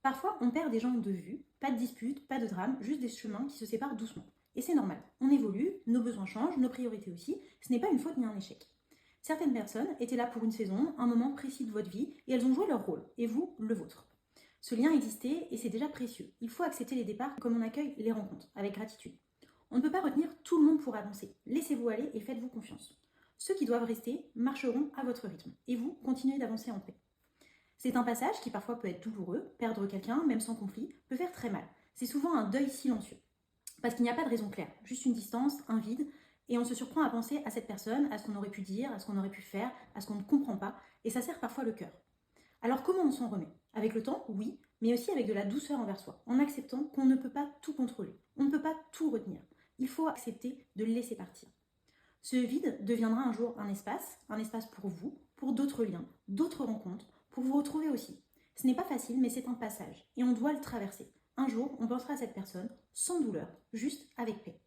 Parfois, on perd des gens de vue, pas de dispute, pas de drame, juste des chemins qui se séparent doucement. Et c'est normal. On évolue, nos besoins changent, nos priorités aussi. Ce n'est pas une faute ni un échec. Certaines personnes étaient là pour une saison, un moment précis de votre vie, et elles ont joué leur rôle, et vous, le vôtre. Ce lien existait et c'est déjà précieux. Il faut accepter les départs comme on accueille les rencontres, avec gratitude. On ne peut pas retenir tout le monde pour avancer. Laissez-vous aller et faites-vous confiance. Ceux qui doivent rester marcheront à votre rythme, et vous, continuez d'avancer en paix. C'est un passage qui parfois peut être douloureux. Perdre quelqu'un, même sans conflit, peut faire très mal. C'est souvent un deuil silencieux. Parce qu'il n'y a pas de raison claire, juste une distance, un vide, et on se surprend à penser à cette personne, à ce qu'on aurait pu dire, à ce qu'on aurait pu faire, à ce qu'on ne comprend pas, et ça serre parfois le cœur. Alors comment on s'en remet? Avec le temps, oui, mais aussi avec de la douceur envers soi, en acceptant qu'on ne peut pas tout contrôler, on ne peut pas tout retenir. Il faut accepter de le laisser partir. Ce vide deviendra un jour un espace pour vous, pour d'autres liens, d'autres rencontres, pour vous retrouver aussi. Ce n'est pas facile, mais c'est un passage, et on doit le traverser. Un jour, on pensera à cette personne, sans douleur, juste avec paix.